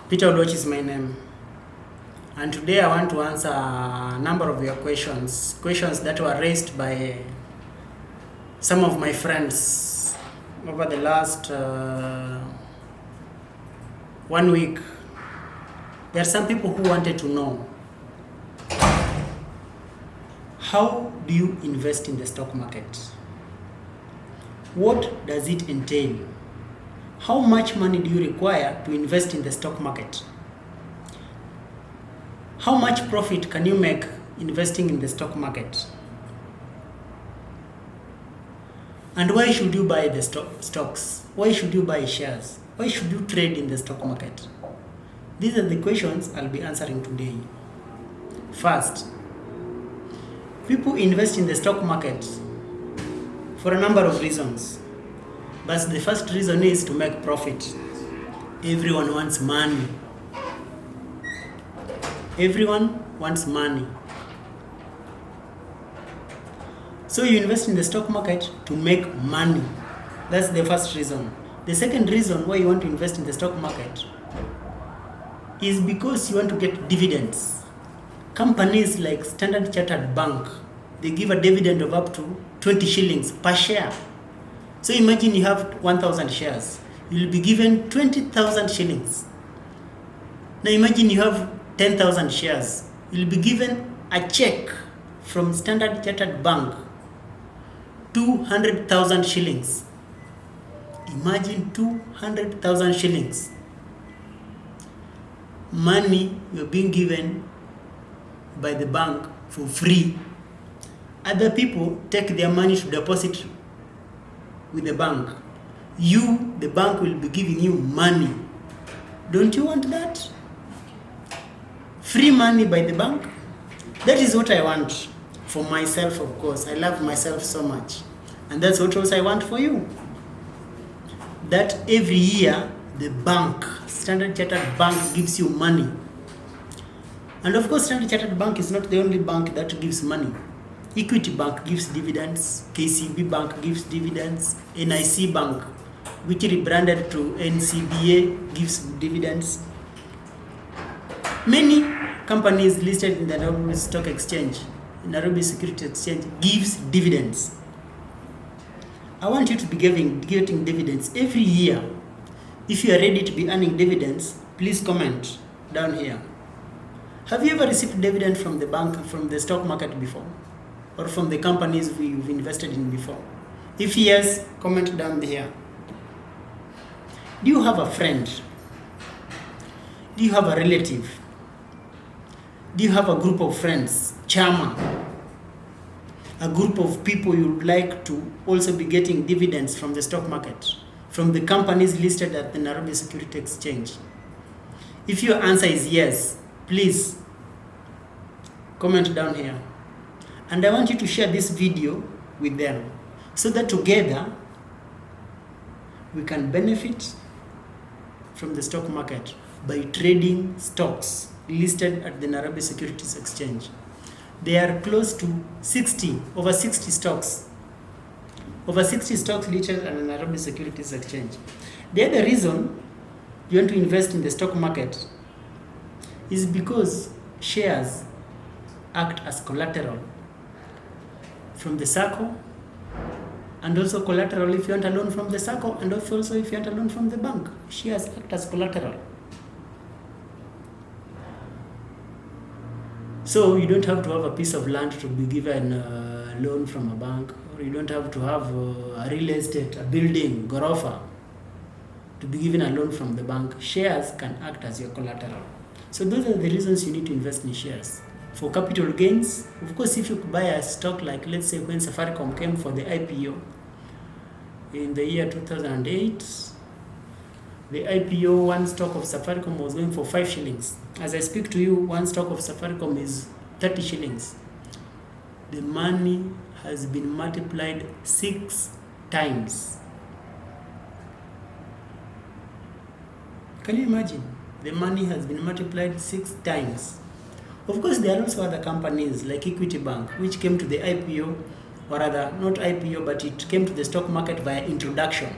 Peter Oloch is my name, and today I want to answer a number of your questions that were raised by some of my friends over the last 1 week. There are some people who wanted to know, how do you invest in the stock market? What does it entail? How much money do you require to invest in the stock market? How much profit can you make investing in the stock market? And why should you buy the stocks? Why should you buy shares? Why should you trade in the stock market? These are the questions I'll be answering today. First, people invest in the stock market for a number of reasons. But the first reason is to make profit. Everyone wants money. Everyone wants money. So you invest in the stock market to make money. That's the first reason. The second reason why you want to invest in the stock market is because you want to get dividends. Companies like Standard Chartered Bank, they give a dividend of up to 20 shillings per share. So imagine you have 1,000 shares. You'll be given 20,000 shillings. Now imagine you have 10,000 shares. You'll be given a check from Standard Chartered Bank, 200,000 shillings. Imagine 200,000 shillings. Money you're being given by the bank for free. Other people take their money to deposit with the bank. You, the bank, will be giving you money. Don't you want that? Free money by the bank? That is what I want for myself, of course. I love myself so much. And that's what also I want for you. That every year, the bank, Standard Chartered Bank, gives you money. And of course, Standard Chartered Bank is not the only bank that gives money. Equity Bank gives dividends, KCB Bank gives dividends, NIC Bank, which rebranded to NCBA, gives dividends. Many companies listed in the Nairobi Stock Exchange, Nairobi Securities Exchange, gives dividends. I want you to be getting dividends every year. If you are ready to be earning dividends, please comment down here. Have you ever received dividend from the bank, from the stock market before? Or from the companies we've invested in before? If yes, comment down here. Do you have a friend? Do you have a relative? Do you have a group of friends, chama? A group of people you would like to also be getting dividends from the stock market, from the companies listed at the Nairobi Securities Exchange? If your answer is yes, please comment down here. And I want you to share this video with them so that together we can benefit from the stock market by trading stocks listed at the Nairobi Securities Exchange. There are close to over 60 stocks listed at the Nairobi Securities Exchange. The other reason you want to invest in the stock market is because shares act as collateral from the SACCO, and also collateral if you want a loan from the SACCO, and also if you want a loan from the bank. Shares act as collateral. So you don't have to have a piece of land to be given a loan from a bank, or you don't have to have a real estate, a building, Gorofa, to be given a loan from the bank. Shares can act as your collateral. So those are the reasons you need to invest in shares. For capital gains, of course, if you buy a stock like, let's say, when Safaricom came for the IPO in the year 2008, the IPO, one stock of Safaricom was going for 5 shillings. As I speak to you, one stock of Safaricom is 30 shillings. The money has been multiplied 6 times. Can you imagine? The money has been multiplied 6 times. Of course, there are also other companies like Equity Bank, which came to the IPO, or rather, not IPO, but it came to the stock market via introduction.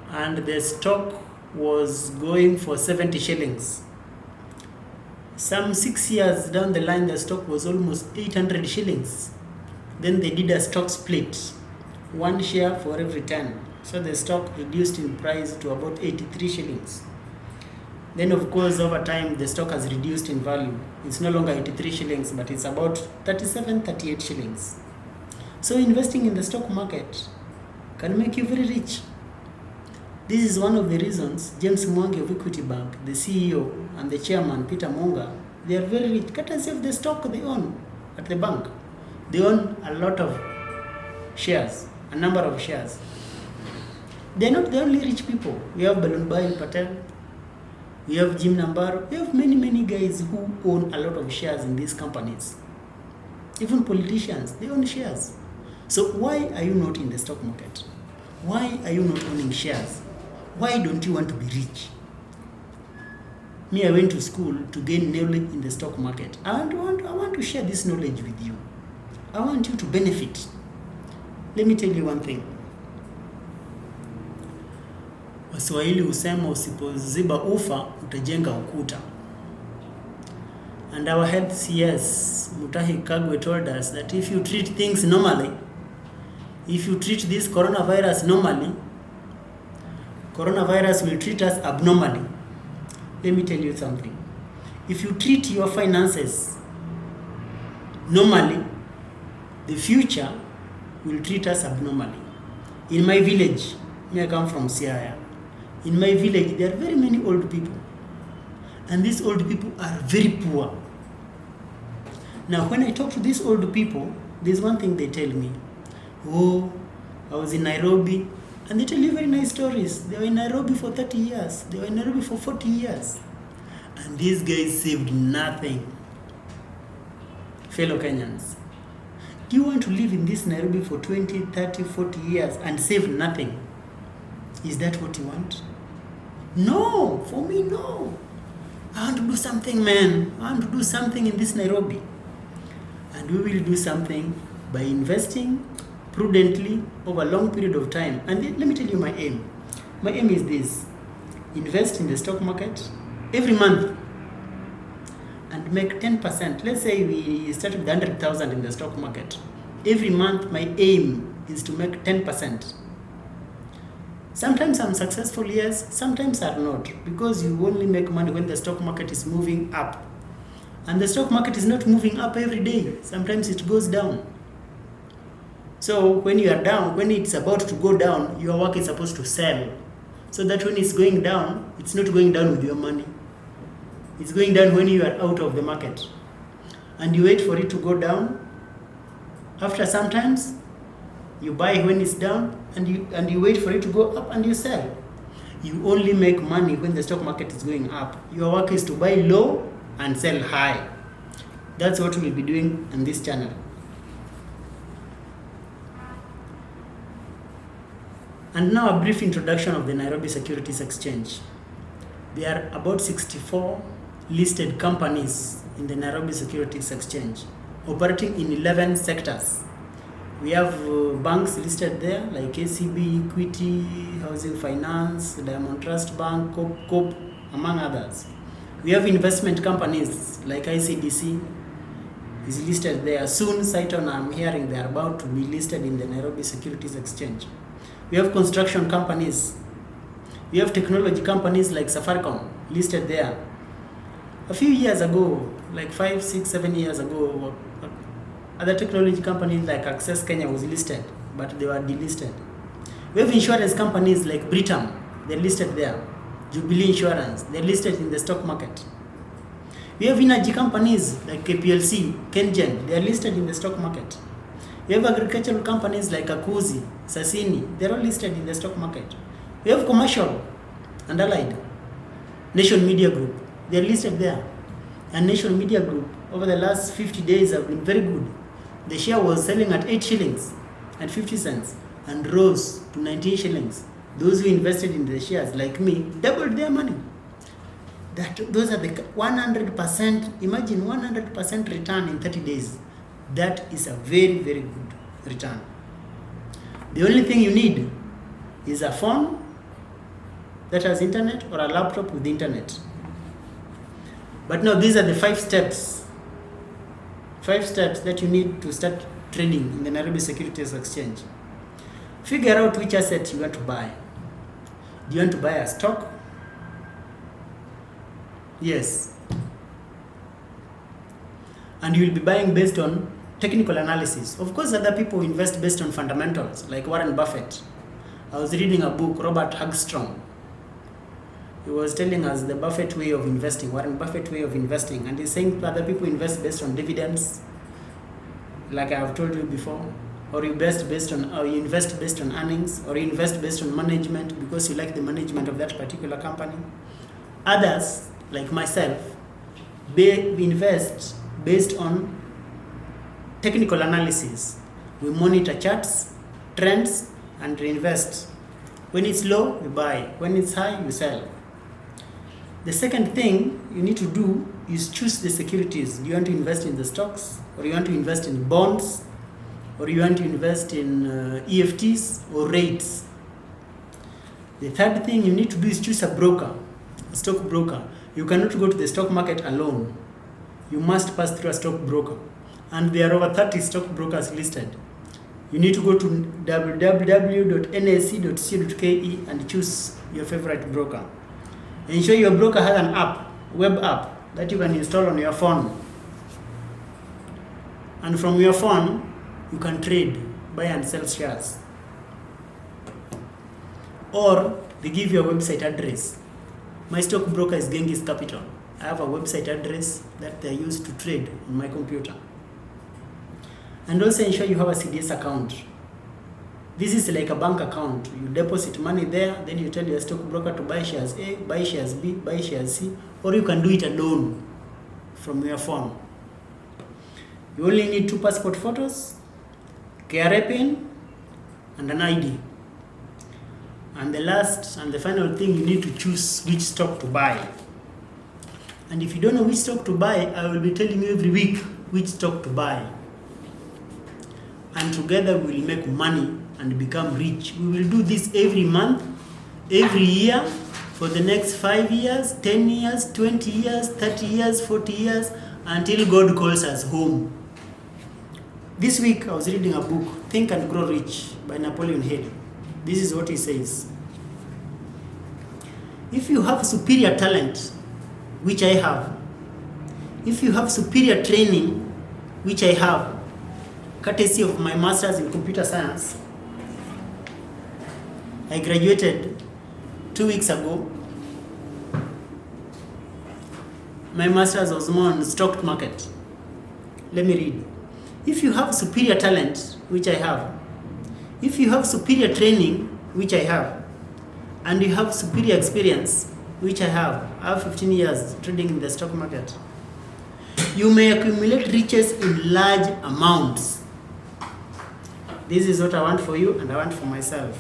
and the stock was going for 70 shillings. Some 6 years down the line, the stock was almost 800 shillings. Then they did a stock split, 1 share for every 10. So the stock reduced in price to about 83 shillings. Then of course over time the stock has reduced in value. It's no longer 83 shillings, but it's about 37, 38 shillings. So investing in the stock market can make you very rich. This is one of the reasons James Mwangi of Equity Bank, the CEO, and the chairman, Peter Monga, they are very rich, courtesy of the stock they own at the bank. They own a lot of shares, a number of shares. They're not the only rich people. We have Balunbai Patel, we have Jim Nambaro, we have many, many guys who own a lot of shares in these companies. Even politicians, they own shares. So why are you not in the stock market? Why are you not owning shares? Why don't you want to be rich? Me, I went to school to gain knowledge in the stock market. I want to share this knowledge with you. I want you to benefit. Let me tell you one thing. Waswahili husema usipoziba ufa utajenga ukuta. And our health CS Mutahi Kagwe told us that if you treat things normally, if you treat this coronavirus normally, coronavirus will treat us abnormally. Let me tell you something. If you treat your finances normally, the future will treat us abnormally. In my village, I come from Siaya. In my village, there are very many old people. And these old people are very poor. Now, when I talk to these old people, there's one thing they tell me. Oh, I was in Nairobi. And they tell you very nice stories. They were in Nairobi for 30 years. They were in Nairobi for 40 years. And these guys saved nothing. Fellow Kenyans, do you want to live in this Nairobi for 20, 30, 40 years and save nothing? Is that what you want? No, for me, no. I want to do something, man. I want to do something in this Nairobi. And we will do something by investing prudently over a long period of time. And let me tell you my aim. My aim is this. Invest in the stock market every month and make 10%. Let's say we started with 100,000 in the stock market. Every month my aim is to make 10%. Sometimes I'm successful, yes, sometimes I'm not, because you only make money when the stock market is moving up. And the stock market is not moving up every day. Sometimes it goes down. So when you are down, when it's about to go down, your work is supposed to sell. So that when it's going down, it's not going down with your money. It's going down when you are out of the market. And you wait for it to go down. After sometimes, you buy when it's down, and you wait for it to go up and you sell. You only make money when the stock market is going up. Your work is to buy low and sell high. That's what we'll be doing on this channel. And now a brief introduction of the Nairobi Securities Exchange. There are about 64 listed companies in the Nairobi Securities Exchange, operating in 11 sectors. We have banks listed there like KCB, Equity, Housing Finance, Diamond Trust Bank, Coop, among others. We have investment companies like ICDC is listed there. Soon, Cyton, I'm hearing they are about to be listed in the Nairobi Securities Exchange. We have construction companies. We have technology companies like Safaricom listed there. A few years ago, like 5, 6, 7 years ago, other technology companies like Access Kenya was listed, but they were delisted. We have insurance companies like Britam, they're listed there. Jubilee Insurance, they're listed in the stock market. We have energy companies like KPLC, KenGen, they're listed in the stock market. We have agricultural companies like Akuzi, Sasini, they're all listed in the stock market. We have commercial and allied. Nation Media Group, they're listed there. And Nation Media Group, over the last 50 days have been very good. The share was selling at 8 shillings and 50 cents and rose to 19 shillings. Those who invested in the shares, like me, doubled their money. Those are the 100%, imagine 100% return in 30 days. That is a very, very good return. The only thing you need is a phone that has internet or a laptop with internet. But now these are the 5 steps. 5 steps that you need to start trading in the Nairobi Securities Exchange. Figure out which asset you want to buy. Do you want to buy a stock? Yes. And you will be buying based on technical analysis. Of course, other people invest based on fundamentals, like Warren Buffett. I was reading a book, Robert Hagstrom. He was telling us the Buffett way of investing, Warren Buffett way of investing, and he's saying other people invest based on dividends, like I have told you before, or you invest based on earnings, or you invest based on management because you like the management of that particular company. Others, like myself, we invest based on technical analysis. We monitor charts, trends, and reinvest. When it's low, we buy. When it's high, we sell. The second thing you need to do is choose the securities. Do you want to invest in the stocks, or you want to invest in bonds, or you want to invest in EFTs or rates? The third thing you need to do is choose a broker, a stock broker. You cannot go to the stock market alone. You must pass through a stock broker. And there are over 30 stock brokers listed. You need to go to www.nsc.co.ke and choose your favorite broker. Ensure your broker has an app, web app, that you can install on your phone. And from your phone, you can trade, buy and sell shares. Or they give you a website address. My stock broker is Genghis Capital. I have a website address that they use to trade on my computer. And also ensure you have a CDS account. This is like a bank account. You deposit money there, then you tell your stockbroker to buy shares A, buy shares B, buy shares C, or you can do it alone from your phone. You only need 2 passport photos, KRA PIN, and an ID. And the last and the final thing, you need to choose which stock to buy. And if you don't know which stock to buy, I will be telling you every week which stock to buy. And together we will make money and become rich. We will do this every month, every year, for the next 5 years, 10 years, 20 years, 30 years, 40 years, until God calls us home. This week I was reading a book, Think and Grow Rich by Napoleon Hill. This is what he says. If you have superior talent, which I have, if you have superior training, which I have, courtesy of my master's in computer science, I graduated 2 weeks ago. My master's was more on stock market. Let me read. If you have superior talent, which I have, if you have superior training, which I have, and you have superior experience, which I have 15 years trading in the stock market, you may accumulate riches in large amounts. This is what I want for you and I want for myself.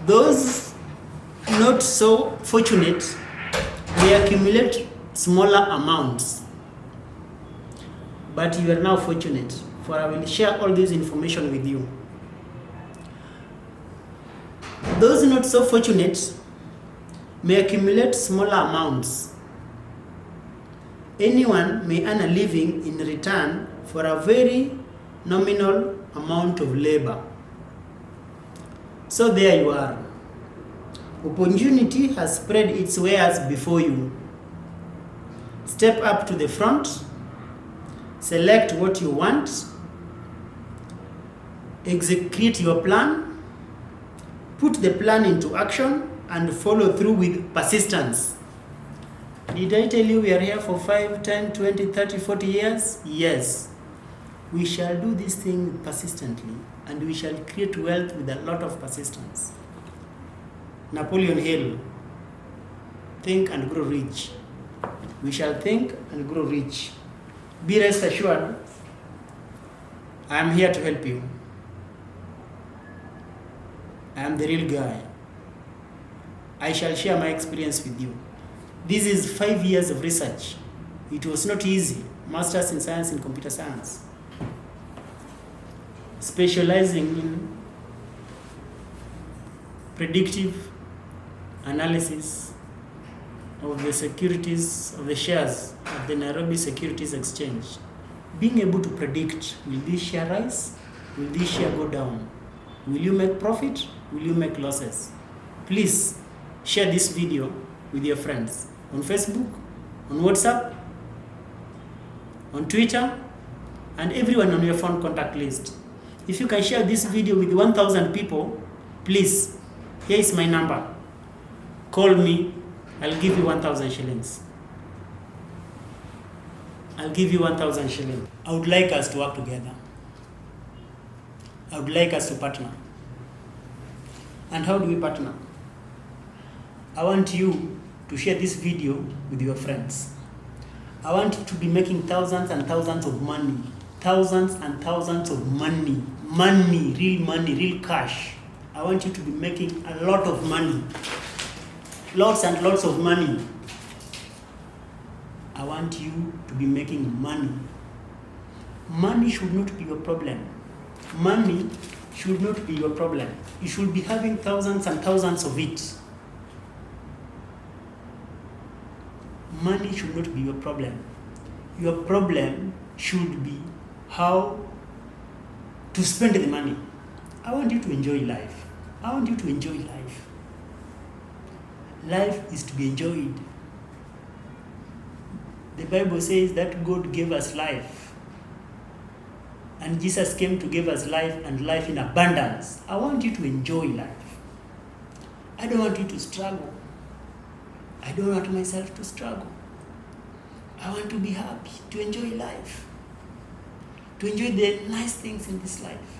Those not so fortunate may accumulate smaller amounts. But you are now fortunate, for I will share all this information with you. Those not so fortunate may accumulate smaller amounts. Anyone may earn a living in return for a very nominal amount of labor. So there you are. Opportunity has spread its wares before you. Step up to the front, select what you want, execute your plan, put the plan into action, and follow through with persistence. Did I tell you we are here for 5, 10, 20, 30, 40 years? Yes. We shall do this thing persistently, and we shall create wealth with a lot of persistence. Napoleon Hill, Think and Grow Rich. We shall think and grow rich. Be rest assured, I am here to help you. I am the real guy. I shall share my experience with you. This is 5 years of research. It was not easy. Masters in Science and Computer Science. Specializing in predictive analysis of the securities, of the shares of the Nairobi Securities Exchange, being able to predict, will this share rise? Will this share go down? Will you make profit? Will you make losses? Please share this video with your friends on Facebook, on WhatsApp, on Twitter, and everyone on your phone contact list. If you can share this video with 1,000 people, please, here is my number. Call me, I'll give you 1,000 shillings. I'll give you 1,000 shillings. I would like us to work together. I would like us to partner. And how do we partner? I want you to share this video with your friends. I want you to be making thousands and thousands of money. Thousands and thousands of money. Money, real cash. I want you to be making a lot of money. Lots and lots of money. I want you to be making money. Money should not be your problem. Money should not be your problem. You should be having thousands and thousands of it. Money should not be your problem. Your problem should be how to spend the money. I want you to enjoy life. I want you to enjoy life. Life is to be enjoyed. The Bible says that God gave us life. And Jesus came to give us life and life in abundance. I want you to enjoy life. I don't want you to struggle. I don't want myself to struggle. I want to be happy, to enjoy life, to enjoy the nice things in this life.